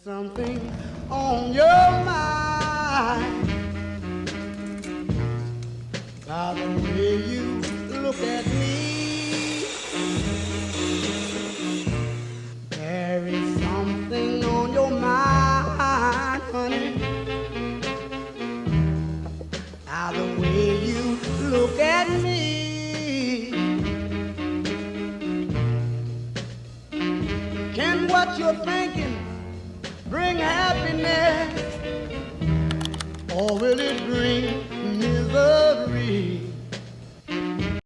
Something on your mind by the way you look at me. There is something on your mind, honey, by the way you look at me. Can what you're thinking bring happiness, or will it bring misery?